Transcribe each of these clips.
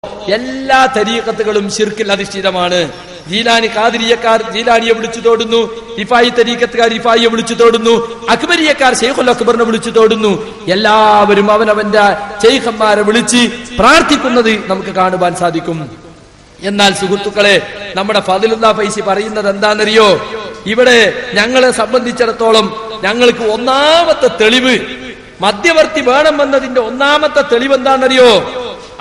എല്ലാ തരീഖത്തുകളും ശിർക്കിൽ അധിഷ്ഠിതമാണ്. ജീലാനി ഖാദിരിയക്കാർ ജീലാനിയെ വിളിച്ചു തോടുന്നു, റിഫായി തരീഖത്തുകാർ റിഫായിയെ വിളിച്ചു തോടുന്നു, അക്ബരിയക്കാർ ശൈഖുൽ അക്ബറിനെ വിളിച്ചു തോടുന്നു. എല്ലാവരും അവനവന്റെ ശൈഖന്മാരെ വിളിച്ച് പ്രാർത്ഥിക്കുന്നത് നമുക്ക് കാണുവാൻ സാധിക്കും. എന്നാൽ സുഹൃത്തുക്കളെ, നമ്മുടെ ഫദ്ലുല്ലാ ഫൈസി പറയുന്നത് എന്താണെന്നറിയോ? ഇവിടെ ഞങ്ങളെ സംബന്ധിച്ചിടത്തോളം ഞങ്ങൾക്ക് ഒന്നാമത്തെ തെളിവ് മധ്യവർത്തി വേണമെന്നതിന്റെ ഒന്നാമത്തെ തെളിവ് എന്താണെന്നറിയോ?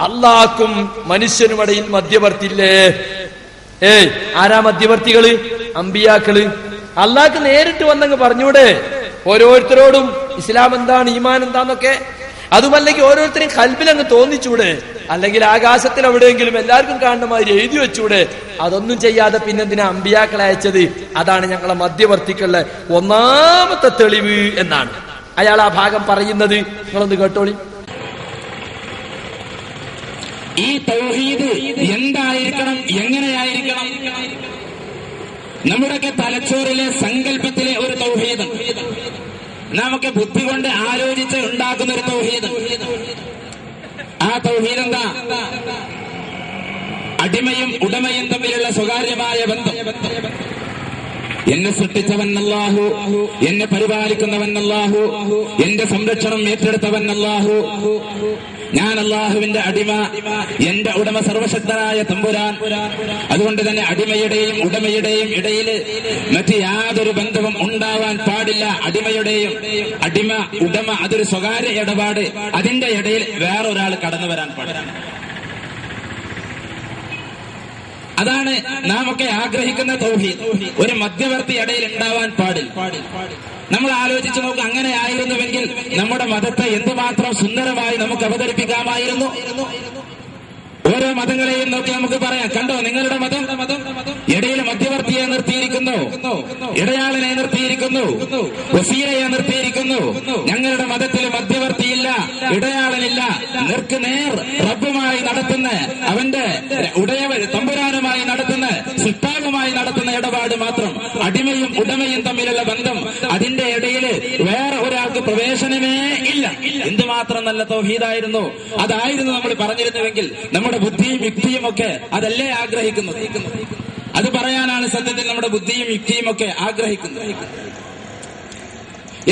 അള്ളാഹ്ക്കും മനുഷ്യനുമിടയിൽ മധ്യവർത്തിയില്ലേ? ആരാ മധ്യവർത്തികള്? അമ്പിയാക്കള്. അള്ളാഹ്ക്ക് നേരിട്ട് വന്നങ്ങ് പറഞ്ഞൂടെ ഓരോരുത്തരോടും ഇസ്ലാം എന്താണ്, ഈമാൻ എന്താന്നൊക്കെ? അതുമല്ലെങ്കിൽ ഓരോരുത്തരും കൽബിലങ്ങ് തോന്നിച്ചൂടെ? അല്ലെങ്കിൽ ആകാശത്തിൽ എവിടെയെങ്കിലും എല്ലാവർക്കും കാണുന്ന മാതിരി എഴുതി വെച്ചൂടെ? അതൊന്നും ചെയ്യാതെ പിന്നെന്തിനാ അമ്പിയാക്കളെ അയച്ചത്? അതാണ് ഞങ്ങളെ മധ്യവർത്തിക്കുള്ള ഒന്നാമത്തെ തെളിവ് എന്നാണ് അയാൾ ആ ഭാഗം പറയുന്നത്. നിങ്ങളൊന്ന് കേട്ടോളി. ഈ തൗഹീദ് എന്തായിരിക്കണം, എങ്ങനെയായിരിക്കണം? നമ്മുടെയൊക്കെ തലച്ചോറിലെ സങ്കല്പത്തിലെ ഒരു തൗഹീദ്, നമുക്ക് ബുദ്ധി കൊണ്ട് ആലോചിച്ച് ഉണ്ടാക്കുന്ന ഒരു തൗഹീദ്. ആ തൗഹീദ് എന്താ? അടിമയും ഉടമയും തമ്മിലുള്ള സ്വകാര്യമായ ബന്ധം. എന്നെ സൃഷ്ടിച്ചവൻ അല്ലാഹു, എന്നെ പരിപാലിക്കുന്നവൻ അല്ലാഹു, എന്റെ സംരക്ഷണം ഏറ്റെടുത്തവൻ അല്ലാഹു, ഞാൻ അല്ലാഹുവിന്റെ അടിമ, എന്റെ ഉടമ സർവശക്തനായ തമ്പുരാൻ. അതുകൊണ്ട് തന്നെ അടിമയുടെയും ഉടമയുടെയും ഇടയിൽ മറ്റ് യാതൊരു ബന്ധവും ഉണ്ടാവാൻ പാടില്ല. അടിമ ഉടമ അതൊരു സ്വകാര്യ ഇടപാട്. അതിന്റെ ഇടയിൽ വേറൊരാൾ കടന്നു വരാൻ പാടില്ല. അതാണ് നാം ഒക്കെ ആഗ്രഹിക്കുന്ന തൗഹീദ്. ഒരു മധ്യവർത്തി ഇടയിൽ ഉണ്ടാവാൻ പാടില്ല. നമ്മൾ ആലോചിച്ച് നോക്കുക, അങ്ങനെ ആയിരുന്നുവെങ്കിൽ നമ്മുടെ മതത്തെ എന്തുമാത്രം സുന്ദരമായി നമുക്ക് അവതരിപ്പിക്കാമായിരുന്നു. ഓരോ മതങ്ങളെയും നോക്കി നമുക്ക് പറയാം, കണ്ടോ നിങ്ങളുടെ മതം ഇടയിൽ മധ്യവർത്തിയെ നിർത്തിയിരിക്കുന്നു, ഇടയാളനെ നിർത്തിയിരിക്കുന്നു, വസീലയെ നിർത്തിയിരിക്കുന്നു. ഞങ്ങളുടെ മതത്തിൽ മധ്യവർത്തിയില്ല, ഇടയാളനില്ല. നേർക്ക് നേർ റബ്ബുമായി നടത്തുന്ന, അവന്റെ തമ്പുരാനുമായി നടത്തുന്ന, സിട്ടാവുമായി നടത്തുന്ന ഇടപാട് മാത്രം. അടിമയും ഉടമയും തമ്മിലുള്ള ബന്ധം, അതിന്റെ ഇടയിൽ വേറെ ഒരാൾക്ക് പ്രവേശനമേ ഇല്ല. എന്തുമാത്രം നല്ല തൗഹീദായിരുന്നു. അതായിരുന്നു നമ്മൾ പറഞ്ഞിരുന്നുവെങ്കിൽ നമ്മുടെ ബുദ്ധിയും യുക്തിയും ഒക്കെ അതല്ലേ ആഗ്രഹിക്കുന്നത്. അത് പറയാനാണ് സത്യത്തിൽ നമ്മുടെ ബുദ്ധിയും യുക്തിയും ഒക്കെ ആഗ്രഹിക്കുന്നത്.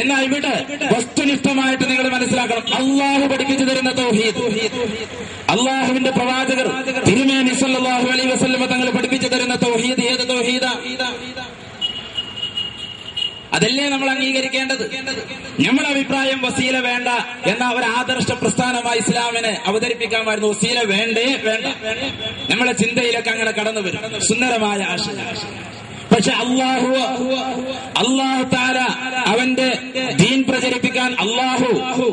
എന്നാൽ ഇവിടെ വസ്തുനിഷ്ഠമായിട്ട് നിങ്ങൾ മനസ്സിലാക്കണം, അള്ളാഹു പഠിപ്പിച്ചു തരുന്ന തൗഹീദ്, അള്ളാഹുവിന്റെ പ്രവാചകർ തിരുമേനി സല്ലല്ലാഹു അലൈഹി വസല്ലം തങ്ങൾ പഠിപ്പിച്ചു തരുന്ന തൗഹീദ് ഏത് തൗഹീദാ? അതല്ലേ നമ്മൾ അംഗീകരിക്കേണ്ടത്. നമ്മുടെ അഭിപ്രായം വസീല വേണ്ട എന്ന ഒരു ആദർശ പ്രസ്ഥാനമായി ഇസ്ലാമിനെ അവതരിപ്പിക്കാമായിരുന്നു. വസീല വേണ്ടേ വേണ്ട, നമ്മളെ ചിന്തയിലൊക്കെ അങ്ങനെ കടന്നു വരും സുന്ദരമായ ആശയം. പക്ഷെ അല്ലാഹു തആല അവന്റെ ദീൻ പ്രചരിപ്പിക്കാൻ അല്ലാഹു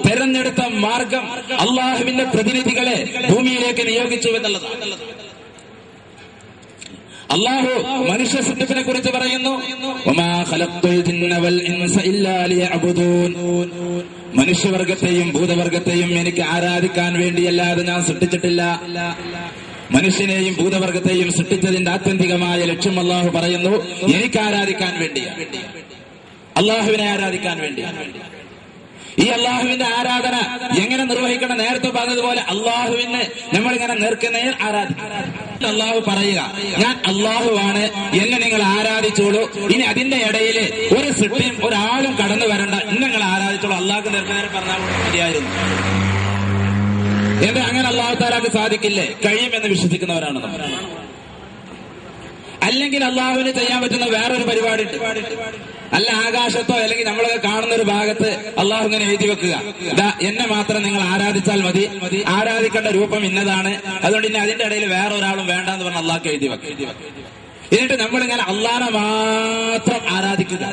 തെരഞ്ഞെടുത്ത മാർഗം, അല്ലാഹുവിന്റെ പ്രതിനിധികളെ ഭൂമിയിലേക്ക് നിയോഗിച്ചു എന്നുള്ളതാണ്. അല്ലാഹു മനുഷ്യ സൃഷ്ടിപ്പിനെ കുറിച്ച് പറയുന്നു, വമാ ഖലഖ്തുൽ ജിന്ന വൽ ഇൻസ ഇല്ലാ ലിയഅ്ബുദൂൻ. മനുഷ്യവർഗത്തെയും ഭൂതവർഗത്തെയും എനിക്ക് ആരാധിക്കാൻ വേണ്ടിയല്ലാതെ ഞാൻ സൃഷ്ടിച്ചിട്ടില്ല. മനുഷ്യനെയും ഭൂതവർഗത്തെയും സൃഷ്ടിച്ചതിന്റെ ആത്യന്തികമായ ലക്ഷ്യം അല്ലാഹു പറയുന്നു, എനിക്ക് ആരാധിക്കാൻ വേണ്ടിയാണ്, അല്ലാഹുവിനെ ആരാധിക്കാൻ വേണ്ടിയാണ്. ഈ അള്ളാഹുവിന്റെ ആരാധന എങ്ങനെ നിർവഹിക്കണം? നേരത്തെ പറഞ്ഞതുപോലെ അള്ളാഹുവിനെ നമ്മളിങ്ങനെ നേർക്കുനേർ ആരാധിക്കണം. അള്ളാഹു പറയുക, ഞാൻ അള്ളാഹുവാണ്, എന്നെ നിങ്ങൾ ആരാധിച്ചോളൂ. ഇനി അതിന്റെ ഇടയിൽ ഒരു സൃഷ്ടിയും ഒരാളും കടന്നു വരണ്ട, ഇന്ന് നിങ്ങൾ ആരാധിച്ചോളൂ. അള്ളാഹു നേർക്കുനേർ പറഞ്ഞാൽ മതിയായിരുന്നു. എന്താ അങ്ങനെ അള്ളാഹു താലാക്ക് സാധിക്കില്ലേ? കഴിയുമെന്ന് വിശ്വസിക്കുന്നവരാണ് നമ്മൾ. അല്ലെങ്കിൽ അള്ളാഹുവിന് ചെയ്യാൻ പറ്റുന്ന വേറൊരു പരിപാടി ഉണ്ട്. അല്ല ആകാശത്തോ അല്ലെങ്കിൽ നമ്മളൊക്കെ കാണുന്ന ഒരു ഭാഗത്ത് അള്ളാഹു ഇങ്ങനെ എഴുതി വെക്കുക, ഇതാ എന്നെ മാത്രം നിങ്ങൾ ആരാധിച്ചാൽ മതി, ആരാധിക്കേണ്ട രൂപം ഇന്നതാണ്, അതുകൊണ്ട് ഇനി അതിന്റെ ഇടയിൽ വേറെ ഒരാളും വേണ്ടെന്ന് പറഞ്ഞ് അള്ളാഹ്ക്ക് എഴുതി വെക്കുക. എന്നിട്ട് നമ്മളിങ്ങനെ അള്ളാഹനെ മാത്രം ആരാധിക്കുക,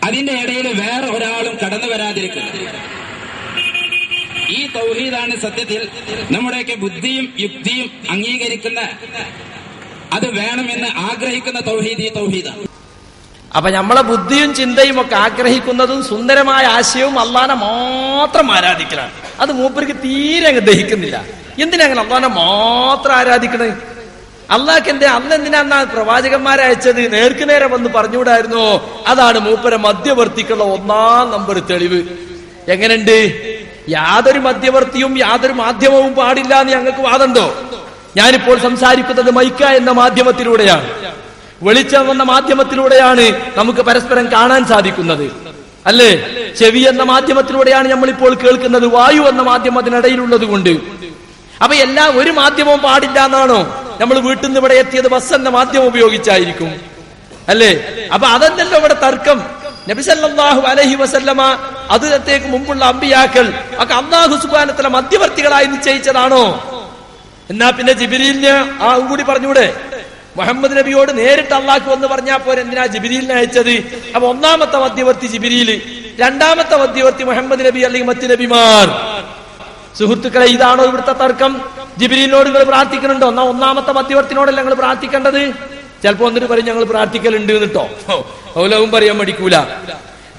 അതിന്റെ ഇടയിൽ വേറെ ഒരാളും കടന്നു വരാതിരിക്കുക. ഈ തൗഹീദാണ് സത്യത്തിൽ നമ്മുടെയൊക്കെ ബുദ്ധിയും യുക്തിയും അംഗീകരിക്കുന്ന, അത് വേണമെന്ന് ആഗ്രഹിക്കുന്ന തൗഹീദ്. ഈ തൗഹീദാണ്. അപ്പൊ നമ്മളെ ബുദ്ധിയും ചിന്തയും ഒക്കെ ആഗ്രഹിക്കുന്നതും സുന്ദരമായ ആശയവും അള്ളാനെ മാത്രം ആരാധിക്കലാണ്. അത് മൂപ്പർക്ക് തീരെ അങ്ങ് ദഹിക്കുന്നില്ല. എന്തിനാ അങ്ങനെ അള്ളാനെ മാത്രം ആരാധിക്കണത്? അള്ളാഹ്ക്ക് എന്തിനാ പ്രവാചകന്മാരെ അയച്ചത്? നേർക്കുനേരെ വന്ന് പറഞ്ഞുകൂടായിരുന്നോ? അതാണ് മൂപ്പരെ മധ്യവർത്തിക്കുള്ള ഒന്നാം നമ്പർ തെളിവ്. എങ്ങനെയുണ്ട്? യാതൊരു മധ്യവർത്തിയും യാതൊരു മാധ്യമവും പാടില്ല എന്ന് ഞങ്ങൾക്ക് വാദമുണ്ടോ? ഞാനിപ്പോൾ സംസാരിക്കുന്നത് മൈക്ക എന്ന മാധ്യമത്തിലൂടെയാണ്, വെളിച്ചം എന്ന മാധ്യമത്തിലൂടെയാണ് നമുക്ക് പരസ്പരം കാണാൻ സാധിക്കുന്നത്, അല്ലേ? ചെവി എന്ന മാധ്യമത്തിലൂടെയാണ് നമ്മളിപ്പോൾ കേൾക്കുന്നത്, വായു എന്ന മാധ്യമം അതിനിടയിലുള്ളത് കൊണ്ട്. അപ്പൊ ഒരു മാധ്യമവും പാടില്ല എന്നാണോ? നമ്മൾ വീട്ടിൽ നിന്ന് ഇവിടെ എത്തിയത് ബസ് എന്ന മാധ്യമം ഉപയോഗിച്ചായിരിക്കും, അല്ലേ? അപ്പൊ അതല്ലല്ലോ ഇവിടെ തർക്കം. നബി സല്ലല്ലാഹു അലൈഹി വസല്ലമ അതിനത്തേക്ക് മുമ്പുള്ള അമ്പിയാക്കൾ ഒക്കെ അല്ലാഹു സുബ്ഹാനഹു വ തആല മധ്യവർത്തികളായി നിശ്ചയിച്ചതാണോ? എന്നാ പിന്നെ ജിബ്രീലിനെ കൂടി പറഞ്ഞൂടെ? മുഹമ്മദ് നബിയോട് നേരിട്ട് അള്ളാഹു എന്ന് പറഞ്ഞാൽ പോരെ, എന്തിനാ ജിബ്രീലിനെ അയച്ചത്? അപ്പൊ ഒന്നാമത്തെ മധ്യവർത്തി ജിബ്രീല്, രണ്ടാമത്തെ മധ്യവർത്തി മുഹമ്മദ് നബി അല്ലെങ്കിൽ മറ്റു നബിമാർ. സുഹൃത്തുക്കളെ, ഇതാണോ ഇവിടുത്തെ തർക്കം? ജിബ്രീലിനോട് നിങ്ങൾ പ്രാർത്ഥിക്കുന്നുണ്ടോ? എന്നാ ഒന്നാമത്തെ മധ്യവർത്തിനോടല്ല ഞങ്ങൾ പ്രാർത്ഥിക്കേണ്ടത്? ചിലപ്പോ എന്നിട്ട് പറയും ഞങ്ങൾ പ്രാർത്ഥിക്കലുണ്ട് എന്നിട്ടോ, ഔലവും പറയാൻ മടിക്കൂല.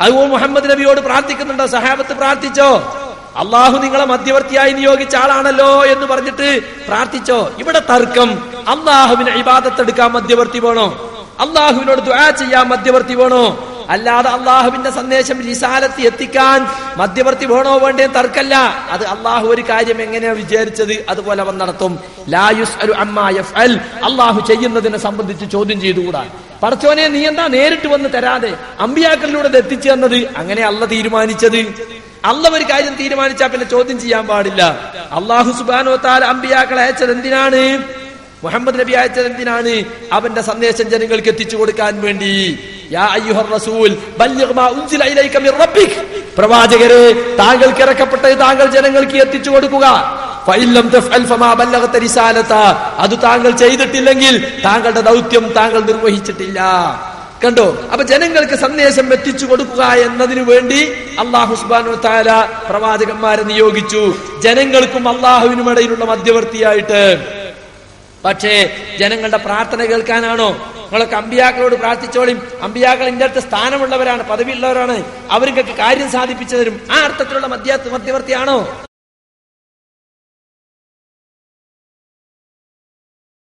അതുപോലെ മുഹമ്മദ് നബിയോട് പ്രാർത്ഥിക്കുന്നുണ്ടോ? സഹാബത്ത് പ്രാർത്ഥിച്ചോ? അള്ളാഹു നിങ്ങളെ മധ്യവർത്തിയായി നിയോഗിച്ച ആളാണല്ലോ എന്ന് പറഞ്ഞിട്ട് പ്രാർത്ഥിച്ചോ? ഇവിടെ തർക്കം അള്ളാഹുവിനെ ഇബാദത്ത് എടുക്കാൻ മധ്യവർത്തി വേണോ? അള്ളാഹുവിനോട് ദുആ ചെയ്യാൻ മധ്യവർത്തി വേണോ? അല്ലാതെ അള്ളാഹുവിന്റെ സന്ദേശം റിസാലത്ത് എത്തിക്കാൻ മധ്യവർത്തി വേണോ വേണ്ടേ തർക്കല്ല. അത് അള്ളാഹു ഒരു കാര്യം എങ്ങനെയാ വിചാരിച്ചത് അതുപോലെ അവൻ നടത്തും. ലാ യുസ്അലു അമ്മാ യഫ്അൽ, അള്ളാഹു ചെയ്യുന്നതിനെ സംബന്ധിച്ച് ചോദ്യം ചെയ്തുകൂടാ. പടച്ചോനെ നീ എന്താ നേരിട്ട് വന്ന് തരാതെ അമ്പിയാക്കളിലൂടെ ഇത് എത്തിച്ചു തന്നത്? അങ്ങനെ അള്ളാഹ് തീരുമാനിച്ചത്. അള്ളാഹ് ഒരു കാര്യം തീരുമാനിച്ചാൽ പിന്നെ ചോദ്യം ചെയ്യാൻ പാടില്ല. അള്ളാഹു സുബ്ഹാനഹു വ തആല അമ്പിയാക്കളെ അയച്ചത് എന്തിനാണ്? മുഹമ്മദ് നബി അയച്ചത് എന്തിനാണ്? അവന്റെ സന്ദേശം ജനങ്ങൾക്ക് എത്തിച്ചു കൊടുക്കാൻ വേണ്ടി. യാ അയ്യുഹർ റസൂൽ ബല്ലിഗ് മാ ഉൻസില ഇലൈക മിർ റബ്ബിക്, പ്രവാചകരെ താങ്കൾക്ക് ഇറക്കപ്പെട്ടത് താങ്കൾ ജനങ്ങൾക്ക് എത്തിച്ചു കൊടുക്കുക. ഫഇല്ലം തഫ്അൽ ഫമാ ബല്ലഗത റിസാലത, അത് താങ്കൾ ചെയ്തിട്ടില്ലെങ്കിൽ താങ്കളുടെ ദൗത്യം താങ്കൾ നിർവഹിച്ചിട്ടില്ല. കണ്ടോ? അപ്പൊ ജനങ്ങൾക്ക് സന്ദേശം എത്തിച്ചു കൊടുക്കുക എന്നതിനു വേണ്ടി അല്ലാഹു സുബ്ഹാനഹു വ തആല പ്രവാചകന്മാരെ നിയോഗിച്ചു, ജനങ്ങൾക്കും അല്ലാഹുവിനും ഇടയിലുള്ള മധ്യവർത്തിയായിട്ട്. പക്ഷേ ജനങ്ങളുടെ പ്രാർത്ഥന കേൾക്കാനാണോ? നിങ്ങളൊക്കെ അമ്പിയാക്കളോട് പ്രാർത്ഥിച്ചോളിയും, അമ്പിയാക്കൾ ഇന്റെ അടുത്ത് സ്ഥാനമുള്ളവരാണ്, പദവിയുള്ളവരാണ്, അവർക്ക് കാര്യം സാധിപ്പിച്ചു തരും, ആ അർത്ഥത്തിലുള്ള മധ്യവർത്തിയാണോ?